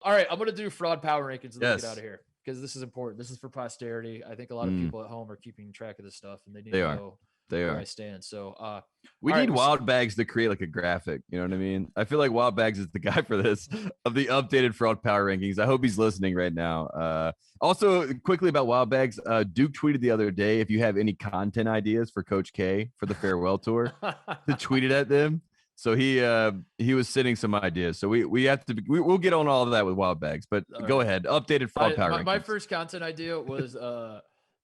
All right, I'm going to do fraud power rankings and then Yes, get out of here because this is important. This is for posterity. I think a lot of people at home are keeping track of this stuff and they need they to are. know They where I are. stand. So, We all right, need Wild Bags to create like a graphic. You know what I mean? I feel like Wild Bags is the guy for this of the updated fraud power rankings. I hope he's listening right now. Also, quickly about Wild Bags, Duke tweeted the other day if you have any content ideas for Coach K for the farewell tour, to tweet it at them. So he was sending some ideas. So we have to we'll get on all of that with Wild Bags. But all go right. ahead, updated fraud power My rankings. first content idea was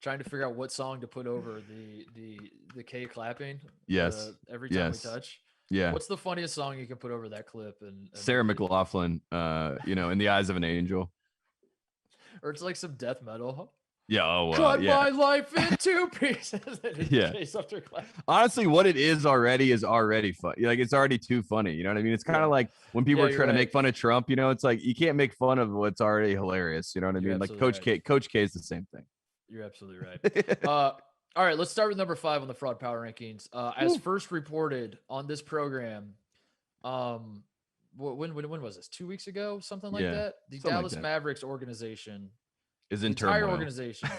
trying to figure out what song to put over the K clapping Yes, every time we yes, touch. yeah. What's the funniest song you can put over that clip and Sarah make it, McLaughlin, in the eyes of an angel. or it's like some death metal. Yeah. Oh, Cut yeah. my life in two pieces. Yeah. Honestly, what it is already fun. Like it's already too funny. You know what I mean? It's kind of Yeah, like when people yeah, are you're trying to right. make fun of Trump. It's like you can't make fun of what's already hilarious. You know what I You're mean? Like absolutely right. Coach K is the same thing. You're absolutely right. All right, let's start with number 5 on the fraud power rankings. As first reported on this program, um, when was this? 2 weeks ago, something like Yeah, that. The something like Dallas that. Mavericks organization, Is the in entire turmoil. organization,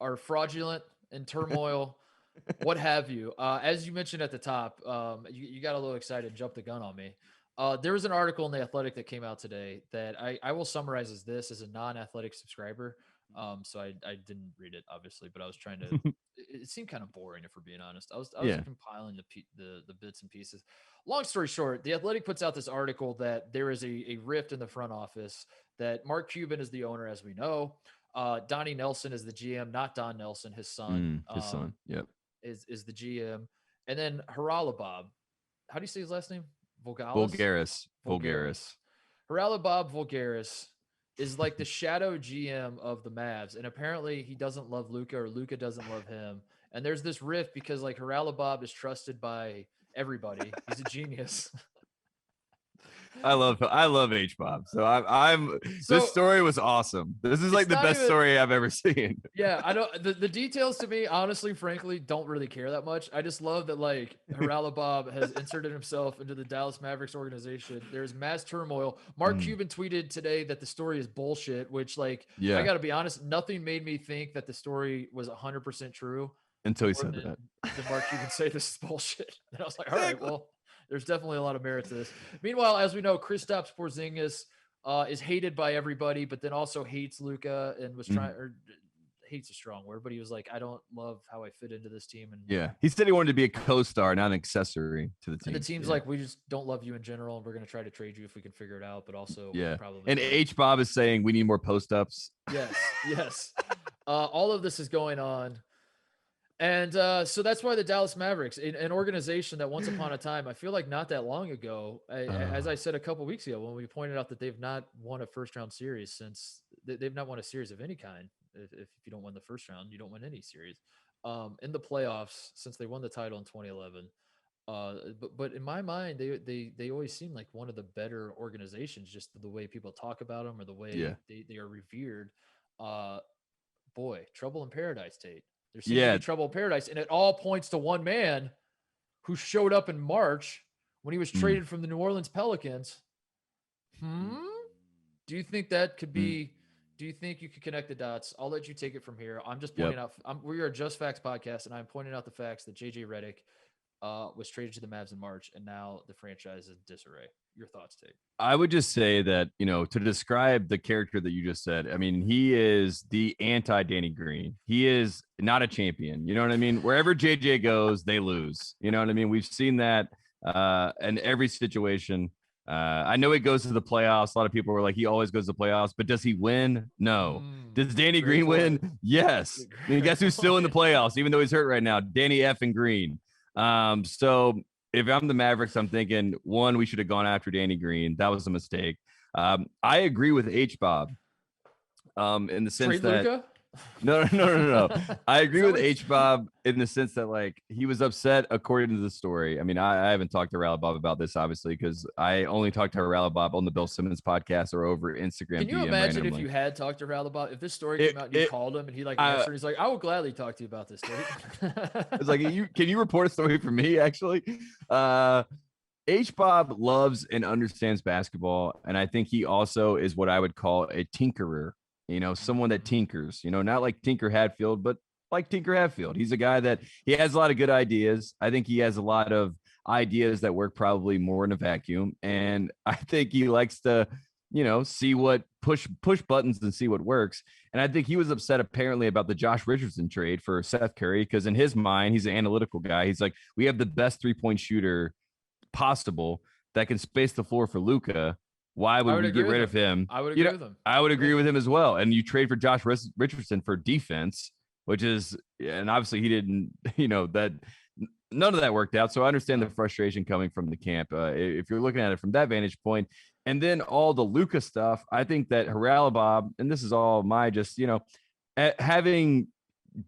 are fraudulent and turmoil, what have you. As you mentioned at the top, you got a little excited and jumped the gun on me. There was an article in the Athletic that came out today that I will summarize as this as a non-athletic subscriber. So I didn't read it obviously, but I was trying to. It seemed kind of boring if we're being honest. I was Yeah. compiling the bits and pieces. Long story short, the Athletic puts out this article that there is a rift in the front office. That Mark Cuban is the owner, as we know. Donnie Nelson is the GM, not Don Nelson, his son. His son. Yep. Is the GM, and then Haralabob. How do you say his last name? Vogalis. Vulgaris. Vulgaris. Haralabob Vulgaris is like the shadow GM of the Mavs, and apparently he doesn't love Luca, or Luca doesn't love him. And there's this rift because like Haralabob is trusted by everybody. He's a genius. I love H Bob. So I'm this So story was awesome. This is like it's the not best even. story I've ever seen. Yeah, I don't. The details to me, honestly, frankly, don't really care that much. I just love that like Haralabob has inserted himself into the Dallas Mavericks organization. There's mass turmoil. Mark Cuban tweeted today that the story is bullshit, which like I Yeah. got to be honest, nothing made me think that the story was 100% true Until he more said that. than Mark Cuban say this is bullshit. And I was like, all right, well, there's definitely a lot of merit to this. Meanwhile, as we know, Kristaps Porzingis is hated by everybody, but then also hates Luca and was trying or hate's a strong word, but he was like, I don't love how I fit into this team. Yeah. He said he wanted to be a co-star, not an accessory to the And the team. team's Yeah. like, we just don't love you in general. And we're going to try to trade you if we can figure it out. But also, Yeah. probably. And H Bob is saying we need more post ups. Yes. Yes. All of this is going on. And so that's why the Dallas Mavericks, an organization that once upon a time, I feel like not that long ago, as I said a couple weeks ago, when we pointed out that they've not won a first round series since they've not won a series of any kind. If you don't win the first round, you don't win any series in the playoffs since they won the title in 2011. But in my mind, they always seem like one of the better organizations, just the way people talk about them or the way they are revered. Uh, Boy, trouble in paradise, Tate. There seems to be trouble in paradise, and it all points to one man who showed up in March when he was traded from the New Orleans Pelicans. Do you think that could be? Do you think you could connect the dots? I'll let you take it from here. I'm just pointing out. We are a Just Facts podcast, and I'm pointing out the facts that JJ Redick was traded to the Mavs in March, and now the franchise is in disarray. Your thoughts, Tate? I would just say that, to describe the character that you just said, I mean, he is the anti Danny Green. He is not a champion. You know what I mean? Wherever JJ goes, they lose. You know what I mean? We've seen that in every situation. I know he goes to the playoffs. A lot of people were like, he always goes to the playoffs, but does he win? No. Does Danny Green win? Yes. I mean, guess who's still in the playoffs, even though he's hurt right now? Danny F. and Green. So if I'm the Mavericks, I'm thinking, one, we should have gone after Danny Green. That was a mistake. I agree with H Bob in the sense Trade that Luka? No. I agree with H Bob in the sense that like he was upset according to the story. I mean, I haven't talked to Rally Bob about this obviously because I only talked to Rally Bob on the Bill Simmons podcast or over Instagram. Can you DM imagine randomly. if you had talked to Rally Bob? If this story came out and you called him and he like answered, he's like, I will gladly talk to you about this story. It's like, can you report a story for me? Actually, H-Bob loves and understands basketball, and I think he also is what I would call a tinkerer. Someone that tinkers. Not like Tinker Hatfield, but like Tinker Hatfield. He's a guy that he has a lot of good ideas. I think he has a lot of ideas that work probably more in a vacuum, and I think he likes to, see what push buttons and see what works. And I think he was upset apparently about the Josh Richardson trade for Seth Curry because in his mind, he's an analytical guy. He's like, we have the best 3-point shooter possible that can space the floor for Luka. Why would we get rid of him? I would agree with him. I would agree with him as well. And you trade for Josh Richardson for defense, which is, and obviously he didn't, that none of that worked out. So I understand the frustration coming from the camp. If you're looking at it from that vantage point, and then all the Luka stuff, I think that Haralabob, and this is all my just, having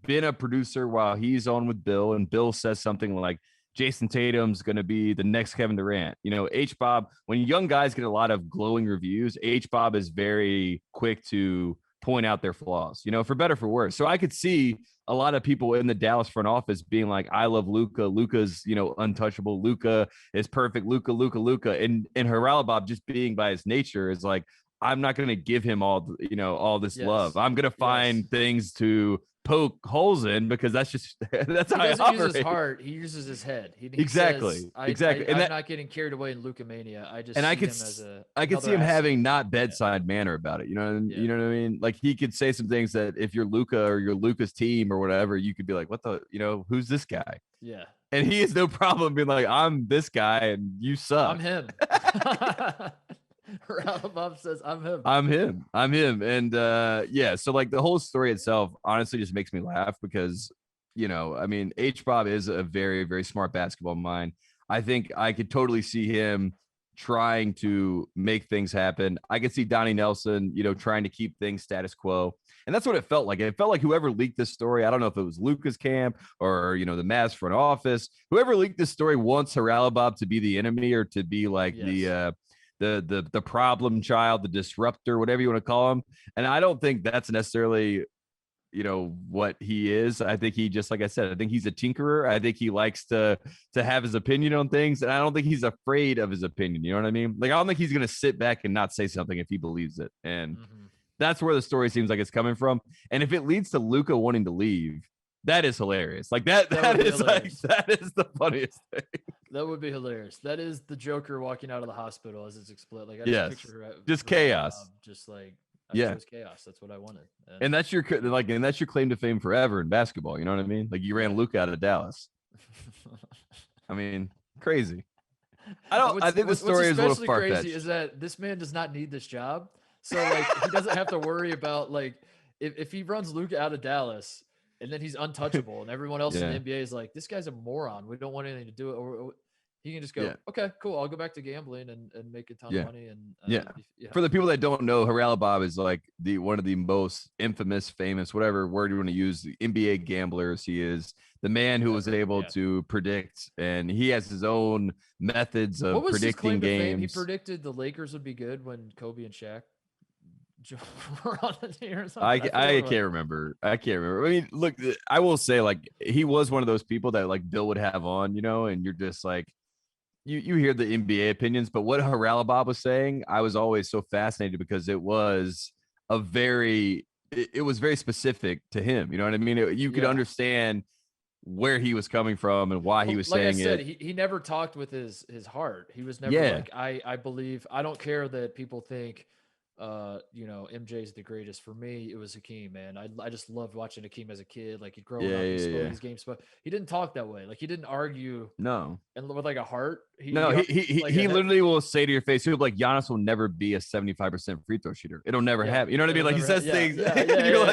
been a producer while he's on with Bill, and Bill says something like, Jason Tatum's going to be the next Kevin Durant. H-Bob, when young guys get a lot of glowing reviews, H-Bob is very quick to point out their flaws, for better, for worse. So I could see a lot of people in the Dallas front office being like, I love Luka. Luka's, untouchable. Luka is perfect. Luka. And Haralabob, just being by his nature, is like, I'm not going to give him all this love. I'm going to find things to poke holes in because that's how he doesn't use his heart. He uses his head. He exactly. Says, And I'm not getting carried away in Luka mania. I could see him having not bedside manner about it. You know what I mean? Like he could say some things that if you're Luka or you're Luka's team or whatever, you could be like, what the, who's this guy? Yeah. And he has no problem being like, I'm this guy and you suck. I'm him. Haralabob says, I'm him. And so like the whole story itself honestly just makes me laugh because, H-Bob is a very, very smart basketball mind. I think I could totally see him trying to make things happen. I could see Donnie Nelson, trying to keep things status quo. And that's what it felt like. It felt like whoever leaked this story, I don't know if it was Luka's camp or, the Mavs front office, whoever leaked this story wants Haralabob to be the enemy or to be like the problem child, the disruptor, whatever you want to call him. And I don't think that's necessarily, what he is. I think he, just like I said, I think he's a tinkerer. I think he likes to have his opinion on things. And I don't think he's afraid of his opinion. You know what I mean? Like, I don't think he's going to sit back and not say something if he believes it. And that's where the story seems like it's coming from. And if it leads to Luka wanting to leave, that is hilarious. Like that is the funniest thing. That would be hilarious. That is the Joker walking out of the hospital as it's exploded. Like, I just chaos. Just like, chose chaos. That's what I wanted. And that's your claim to fame forever in basketball. You know what I mean? Like you ran Luka out of Dallas. I mean, crazy. I think the story is a little far-fetched. Crazy is that this man does not need this job. So like he doesn't have to worry about like if he runs Luka out of Dallas and then he's untouchable and everyone else in the NBA is like, this guy's a moron. We don't want anything to do it. Or he can just go, okay, cool. I'll go back to gambling and make a ton of money. And For the people that don't know, Haralabob is like one of the most infamous, famous, whatever word you want to use, the NBA gamblers. He is the man who was able to predict, and he has his own methods of predicting games. He predicted the Lakers would be good when Kobe and Shaq were on the team or something. I can't remember. I mean, look, I will say, like, he was one of those people that like Bill would have on, and you're just like, you hear the NBA opinions, but what Haralabob was saying, I was always so fascinated because it was very specific to him. You know what I mean? You could understand where he was coming from and why he was saying it. He never talked with his heart. He was never like, I believe, I don't care that people think MJ's the greatest. For me, it was Hakeem, man. I just loved watching Hakeem as a kid. Like, he'd grow up, his games, but he didn't talk that way. Like, he didn't argue. No. And with like a heart. He literally will say to your face, he'll be like, Giannis will never be a 75% free throw shooter. It'll never happen. You know what I mean? Like, he says things. You're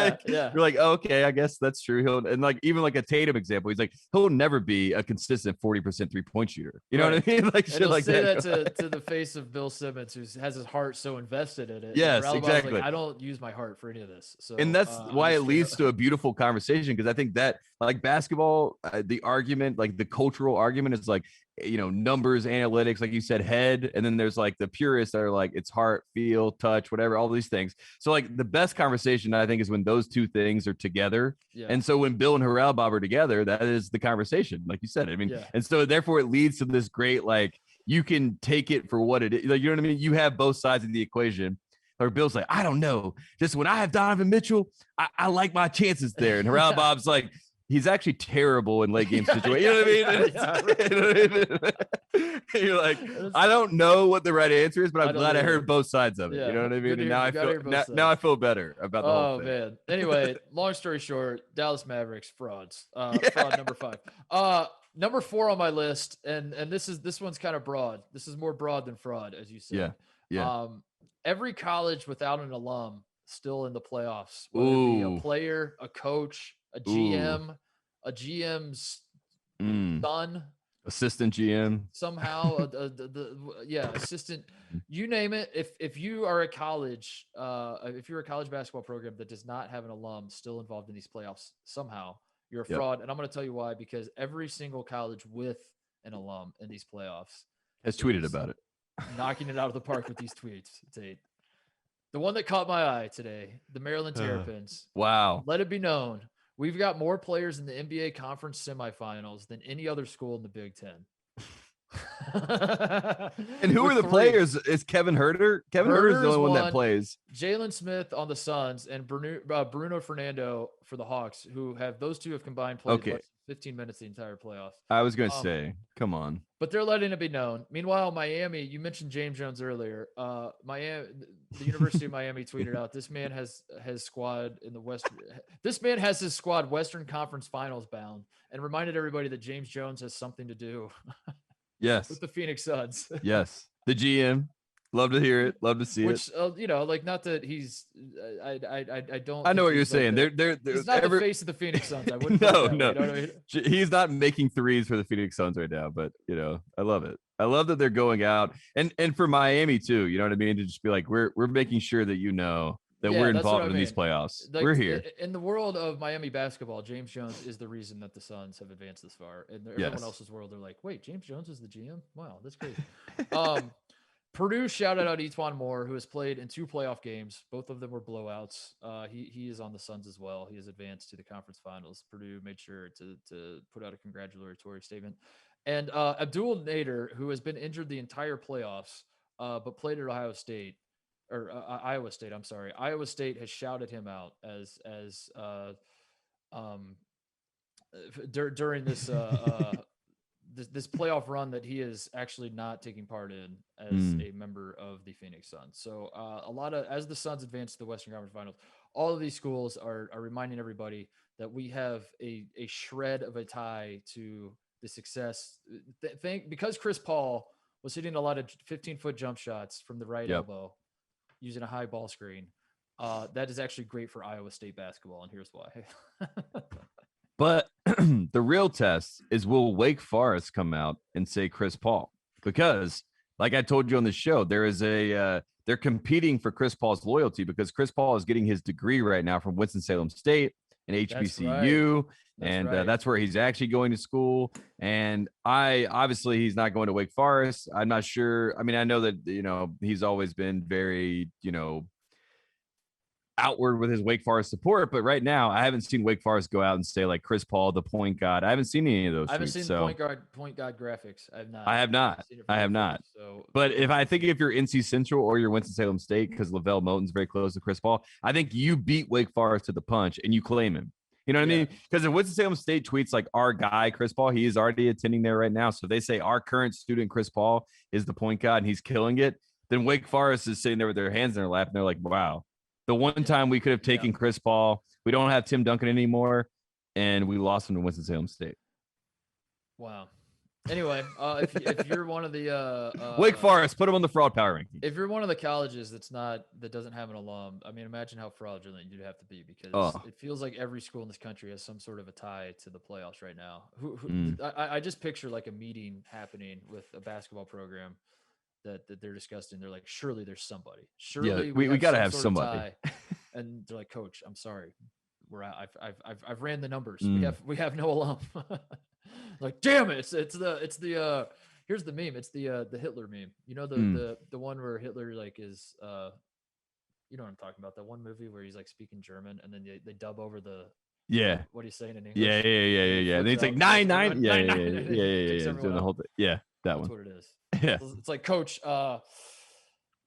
like, oh, okay, I guess that's true. And like, even like a Tatum example, he's like, he'll never be a consistent 40% 3-point shooter. You know what I mean? Like, shit like that. To the face of Bill Simmons, who has his heart so invested in it. Yes, exactly. Like, I don't use my heart for any of this. So, and that's why it leads to a beautiful conversation, because I think that, like, basketball, the argument, like the cultural argument, is like, numbers, analytics, like you said, head, and then there's like the purists that are like, it's heart, feel, touch, whatever, all these things. So like the best conversation, I think, is when those two things are together. And so when Bill and Haralabob are together, that is the conversation, like you said. I mean, and so therefore it leads to this great, like, you can take it for what it is. Like, you know what I mean? You have both sides of the equation. Or Bill's like, I don't know. Just when I have Donovan Mitchell, I like my chances there. And Harrell Bob's like, he's actually terrible in late game situations. You know what I mean? You're like, I don't know what the right answer is, but I'm glad I heard both sides of it. Yeah, you know what I mean? And now I feel better about the whole thing. Man. Anyway, long story short, Dallas Mavericks frauds. Fraud number 5. Number 4 on my list, and this one's kind of broad. This is more broad than fraud, as you said. Yeah. Every college without an alum still in the playoffs, whether it be a player, a coach, a GM, a GM's son, assistant GM, somehow, assistant, you name it. If you are a college, if you're a college basketball program that does not have an alum still involved in these playoffs, somehow you're a fraud. And I'm going to tell you why, because every single college with an alum in these playoffs has tweeted about it. Knocking it out of the park with these tweets, Tate. The one that caught my eye today, the Maryland Terrapins. Wow. Let it be known, we've got more players in the NBA conference semifinals than any other school in the Big Ten. And who are the players? Is Kevin Huerter? Kevin Huerter is the only one that plays. Jalen Smith on the Suns and Bruno Fernando for the Hawks, those two have combined played 15 minutes the entire playoffs. I was going to say, come on. But they're letting it be known. Meanwhile, Miami, you mentioned James Jones earlier. Miami, the University of Miami tweeted out, this man has squad in the West. This man has his squad Western Conference Finals bound, and reminded everybody that James Jones has something to do. Yes. With the Phoenix Suns. Yes. The GM. Love to hear it. Love to see it. Which, like, not that he's, I don't. I know what you're saying. They're he's not the face of the Phoenix Suns. I wouldn't. No. You know what I mean? He's not making threes for the Phoenix Suns right now, but I love it. I love that they're going out and for Miami too. You know what I mean? To just be like, we're making sure that that we're involved in these playoffs. Like, we're here. In the world of Miami basketball, James Jones is the reason that the Suns have advanced this far. In everyone else's world, they're like, wait, James Jones is the GM? Wow, that's crazy. Purdue shouted out Etuan Moore, who has played in 2 playoff games. Both of them were blowouts. He is on the Suns as well. He has advanced to the conference finals. Purdue made sure to put out a congratulatory statement. And Abdul Nader, who has been injured the entire playoffs, but played at Iowa State. I'm sorry. Iowa State has shouted him out during this this playoff run that he is actually not taking part in as a member of the Phoenix Suns. So as the Suns advance to the Western Conference Finals, all of these schools are reminding everybody that we have a shred of a tie to the success. Because Chris Paul was hitting a lot of 15-foot jump shots from the right elbow using a high ball screen. That is actually great for Iowa State basketball, and here's why. But the real test is, will Wake Forest come out and say Chris Paul? Because, like I told you on the show, they're competing for Chris Paul's loyalty, because Chris Paul is getting his degree right now from Winston-Salem State and HBCU. That's where he's actually going to school. And obviously he's not going to Wake Forest. I'm not sure. I mean, I know that, he's always been very, outward with his Wake Forest support, but right now I haven't seen Wake Forest go out and say like Chris Paul, the point guard. I haven't seen any of those. I haven't seen the point guard graphics. I have not. So, but if you're NC Central or you're Winston-Salem State, because LaVelle Moton's very close to Chris Paul, I think you beat Wake Forest to the punch and you claim him. You know what I mean? Because if Winston-Salem State tweets like our guy, Chris Paul, he is already attending there right now. So if they say our current student, Chris Paul, is the point guard and he's killing it, then Wake Forest is sitting there with their hands in their lap and they're like, wow. The one time we could have taken Chris Paul, we don't have Tim Duncan anymore, and we lost him to Winston-Salem State. Wow. Anyway, if you're one of the Wake Forest, put him on the fraud power ranking. If you're one of the colleges that doesn't have an alum, I mean, imagine how fraudulent you'd have to be, because it feels like every school in this country has some sort of a tie to the playoffs right now. I just picture like a meeting happening with a basketball program that they're discussing. They're like, surely there's somebody. Surely we got to have somebody. And they're like, Coach, I'm sorry, we're out. I've ran the numbers. We have no alum. Like, damn it! It's the here's the meme. It's the Hitler meme. You know the one where Hitler like is you know what I'm talking about? That one movie where he's like speaking German and then they dub over the what he's saying in English. Yeah. And then it's like 9. Yeah. Doing the whole thing. Yeah, that That's one. what it is. Yeah. It's like, coach,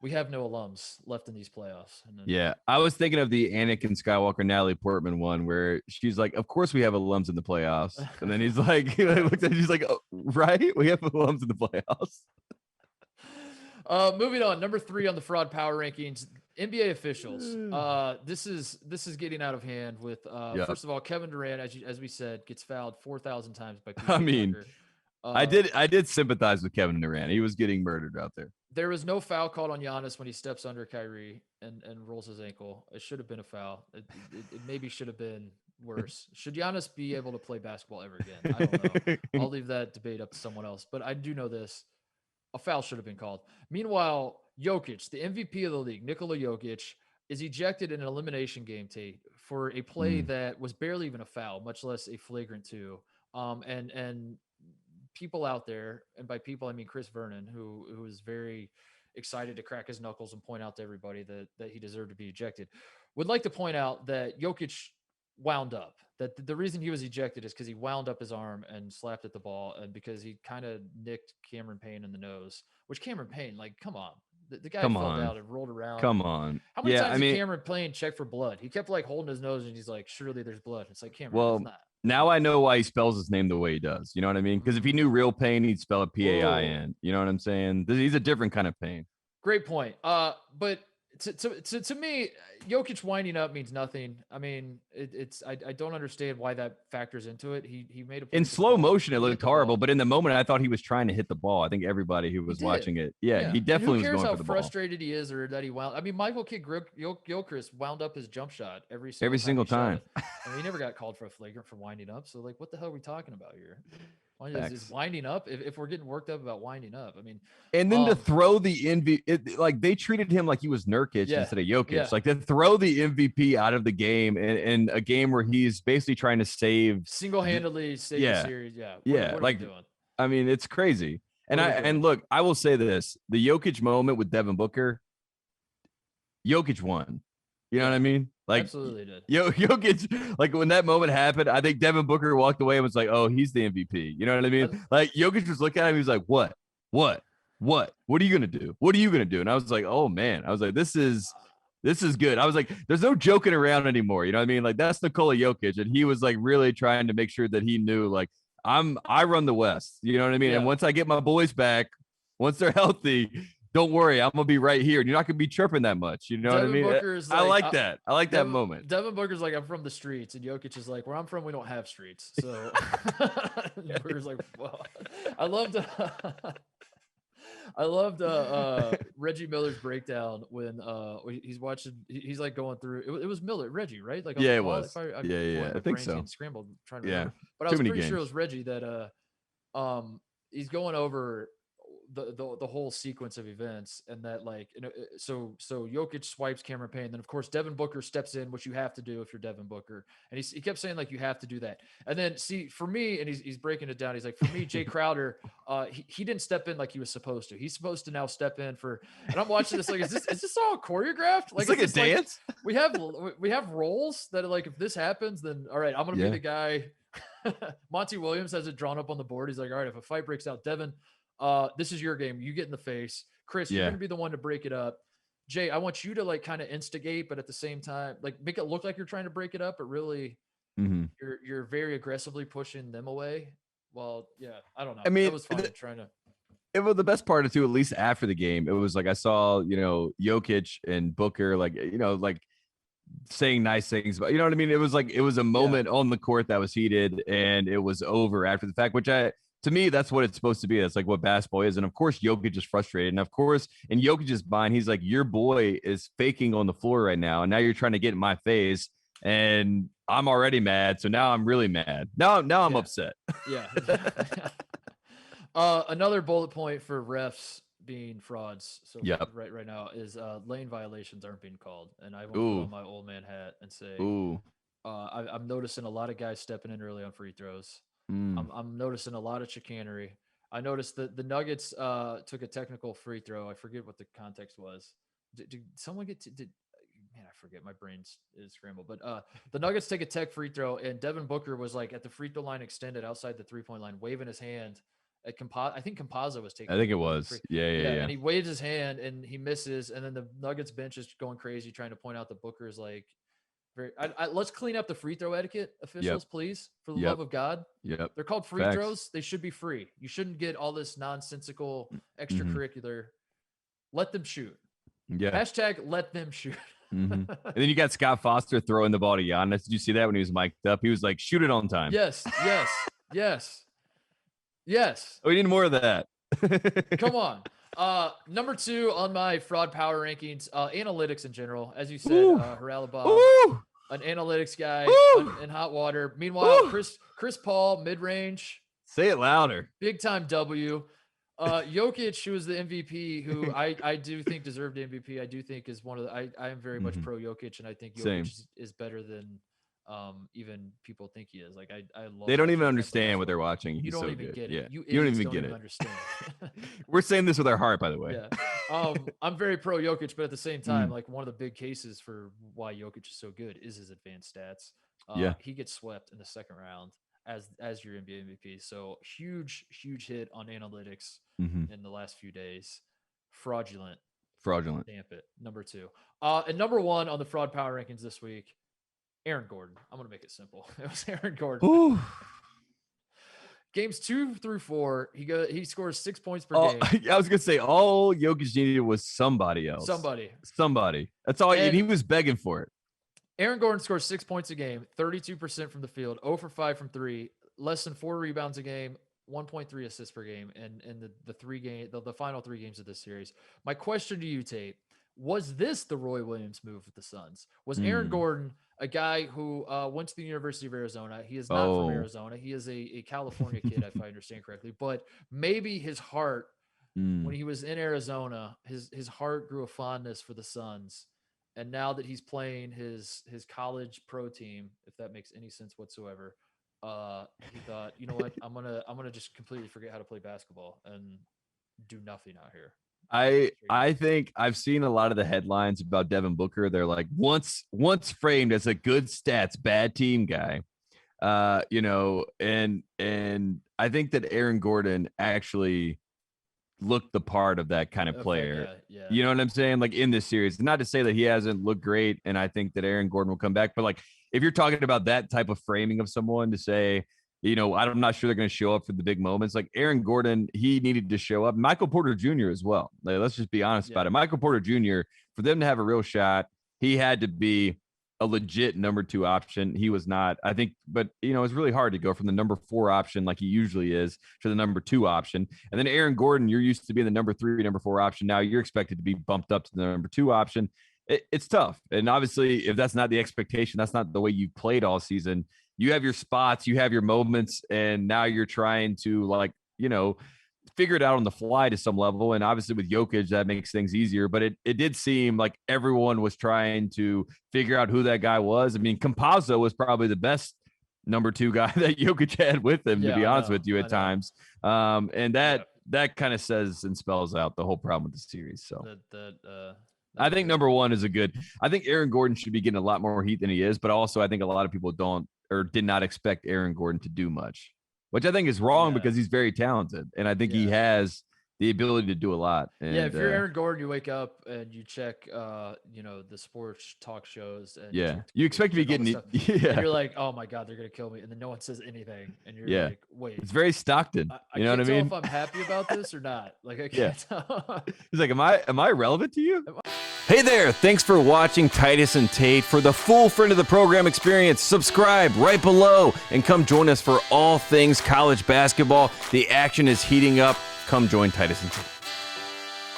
we have no alums left in these playoffs. And then, Yeah. I was thinking of the Anakin Skywalker, Natalie Portman one where she's like, of course we have alums in the playoffs. And then he's like, he looks at she's like, oh, right? We have alums in the playoffs. Moving on, number 3 on the fraud power rankings, NBA officials. This is getting out of hand with Yeah. first of all, Kevin Durant, as we said, gets fouled 4,000 times by I PJ mean, Tucker. I did sympathize with Kevin Durant. He was getting murdered out there. There was no foul called on Giannis when he steps under Kyrie and rolls his ankle. It should have been a foul. It maybe should have been worse. Should Giannis be able to play basketball ever again? I don't know. I'll leave that debate up to someone else. But I do know this. A foul should have been called. Meanwhile, Jokic, the MVP of the league, Nikola Jokic, is ejected in an elimination game, Tate, for a play that was barely even a foul, much less a flagrant 2. And people out there, and by people I mean Chris Vernon, who is very excited to crack his knuckles and point out to everybody that he deserved to be ejected, would like to point out that Jokic wound up. That the reason he was ejected is because he wound up his arm and slapped at the ball, and because he kind of nicked Cameron Payne in the nose. Which Cameron Payne, like, come on, the guy fell down and rolled around. Come on. How many times did Cameron Payne check for blood? He kept like holding his nose, and he's like, "Surely there's blood." It's like, Cameron, well, it's not. Now I know why he spells his name the way he does. You know what I mean? Because if he knew real pain, he'd spell it Pain. You know what I'm saying? He's a different kind of pain. Great point. But to me, Jokic winding up means nothing. I mean, I don't understand why that factors into it. He made a in slow motion. It looked horrible, but in the moment, I thought he was trying to hit the ball. I think everybody who was watching it, he definitely was going for the ball. Who cares how frustrated he is or that he wound? I mean, Michael Kidd-Gilchrist wound up his jump shot every single time. I mean, he never got called for a flagrant for winding up. So, like, what the hell are we talking about here? Is winding up? If we're getting worked up about winding up, I mean, and then to throw the MVP, like they treated him like he was Nurkic instead of Jokic. Like to throw the MVP out of the game in a game where he's basically trying to single-handedly save the series. What are like, doing? I mean, it's crazy. And look, I will say this: the Jokic moment with Devin Booker, Jokic won. You know what I mean? Like, absolutely did. Jokic, like when that moment happened, I think Devin Booker walked away and was like, "Oh, he's the MVP." You know what I mean? Like Jokic was looking at him, he was like, "What? What are you gonna do? What are you gonna do?" And I was like, "Oh man," I was like, "This is good." I was like, "There's no joking around anymore." You know what I mean? Like that's Nikola Jokic, and he was like really trying to make sure that he knew, like, I run the West. You know what I mean? And once I get my boys back, once they're healthy, don't worry, I'm gonna be right here. You're not gonna be chirping that much. You know what I mean? I like that. I like that moment. Devin Booker's like, I'm from the streets, and Jokic is like, where I'm from, we don't have streets. So Booker's like, well, I loved Reggie Miller's breakdown when he's watching. He's like going through. It was Miller, Reggie, right? Like, it was. I think so. Scrambled trying to remember, but I was pretty sure it was Reggie that he's going over the whole sequence of events, and that, like, you know, so Jokic swipes Cameron Payne, then of course Devin Booker steps in, which you have to do if you're Devin Booker, and he kept saying, like, you have to do that. And then for me, and he's breaking it down, he's like, for me, Jay Crowder, he didn't step in like he was supposed to. He's supposed to now step in for, and I'm watching this like, is this all choreographed? Like, it's like a dance. Like, we have roles that are like, if this happens, then all right, I'm gonna be the guy. Monty Williams has it drawn up on the board. He's like, all right, if a fight breaks out, Devin, this is your game. You get in the face. Chris, you're going to be the one to break it up. Jay, I want you to, like, kind of instigate, but at the same time, like, make it look like you're trying to break it up, but really you're very aggressively pushing them away. Well, I don't know. I mean, it was fun trying to. It was the best part of too, at least after the game. It was like I saw, Jokic and Booker, like, like saying nice things about, you know what I mean? It was like, it was a moment on the court that was heated, and it was over after the fact, which to me, that's what it's supposed to be. That's like what basketball is. And of course, Jokic is frustrated. And of course, in Jokic's mind, he's like, your boy is faking on the floor right now. And now you're trying to get in my face. And I'm already mad. So now I'm really mad. Now I'm upset. Yeah. Another bullet point for refs being frauds. So right now is lane violations aren't being called. And I won't put on my old man hat and say, I'm noticing a lot of guys stepping in early on free throws. I'm noticing a lot of chicanery. I noticed that the Nuggets took a technical free throw. I forget what the context was. Did someone get to? Man, I forget. My brain is scrambled. But the Nuggets take a tech free throw, and Devin Booker was like at the free throw line, extended outside the 3-point line, waving his hand I think Campazzo was taking. I think it was. Yeah. And he waves his hand and he misses, and then the Nuggets bench is going crazy trying to point out that Booker's like very. Let's clean up the free throw etiquette, officials, please, for the love of God. Yep. They're called free throws. They should be free. You shouldn't get all this nonsensical extracurricular. Let them shoot. Yeah. Hashtag let them shoot. And then you got Scott Foster throwing the ball to Giannis. Did you see that when he was mic'd up? He was like, shoot it on time. Yes. We need more of that. Come on. Number 2 on my fraud power rankings, analytics in general. As you said, Haralabob, an analytics guy in hot water. Meanwhile, Chris Paul, mid-range. Say it louder. Big time W. Jokic, who was the MVP, who I do think deserved MVP. I do think is one of the. I am very much pro Jokic, and I think Jokic is better than even people think he is. Like I love. They don't even understand what they're watching. You don't so even good. get it. Yeah. You don't even don't get it. Understand. We're saying this with our heart, by the way. Yeah. I'm very pro Jokic, but at the same time, like one of the big cases for why Jokic is so good is his advanced stats. He gets swept in the second round as your NBA MVP. So huge hit on analytics in the last few days. Fraudulent. Stamp it. Number 2. And number 1 on the fraud power rankings this week, Aaron Gordon. I'm going to make it simple. It was Aaron Gordon. Games 2 through 4, he scores 6 points per game. I was going to say all Jokic needed was somebody else. Somebody. That's all. And he was begging for it. Aaron Gordon scores 6 points a game, 32% from the field, 0 for 5 from 3, less than 4 rebounds a game, 1.3 assists per game, and the final 3 games of this series. My question to you, Tate, was this the Roy Williams move with the Suns? Was Aaron Gordon a guy who went to the University of Arizona? He is not from Arizona. He is a California kid, if I understand correctly. But maybe his heart, when he was in Arizona, his heart grew a fondness for the Suns. And now that he's playing his college pro team, if that makes any sense whatsoever, he thought, you know what, I'm gonna just completely forget how to play basketball and do nothing out here. I think I've seen a lot of the headlines about Devin Booker. They're like once framed as a good stats, bad team guy. And I think that Aaron Gordon actually looked the part of that kind of player. Yeah. You know what I'm saying? Like in this series, not to say that he hasn't looked great. And I think that Aaron Gordon will come back, but like, if you're talking about that type of framing of someone to say, I'm not sure they're going to show up for the big moments. Like Aaron Gordon, he needed to show up. Michael Porter Jr. as well. Like, let's just be honest about it. Michael Porter Jr., for them to have a real shot, he had to be a legit number 2 option. He was not, I think, but it's really hard to go from the number 4 option like he usually is to the number 2 option. And then Aaron Gordon, you're used to being the number 3, number 4 option. Now you're expected to be bumped up to the number 2 option. It's tough. And obviously, if that's not the expectation, that's not the way you played all season. You have your spots, you have your moments, and now you're trying to figure it out on the fly to some level. And obviously with Jokic, that makes things easier. But it did seem like everyone was trying to figure out who that guy was. I mean, Campazzo was probably the best number 2 guy that Jokic had with him, to be honest with you at times. And that kind of says and spells out the whole problem with the series. So I think number 1 is I think Aaron Gordon should be getting a lot more heat than he is, but also I think a lot of people did not expect Aaron Gordon to do much, which I think is wrong because he's very talented. And I think he has the ability to do a lot. And, if you're Aaron Gordon, you wake up and you check, the sports talk shows. And you expect to be getting, and you're like, oh my God, they're going to kill me. And then no one says anything. And you're like, wait. It's very Stockton. You know what I mean? If I'm happy about this or not. Like, I can't tell. He's like, am I relevant to you? Hey there, thanks for watching Titus and Tate. For the full friend of the program experience, subscribe right below and come join us for all things college basketball. The action is heating up. Come join Titus and Tate.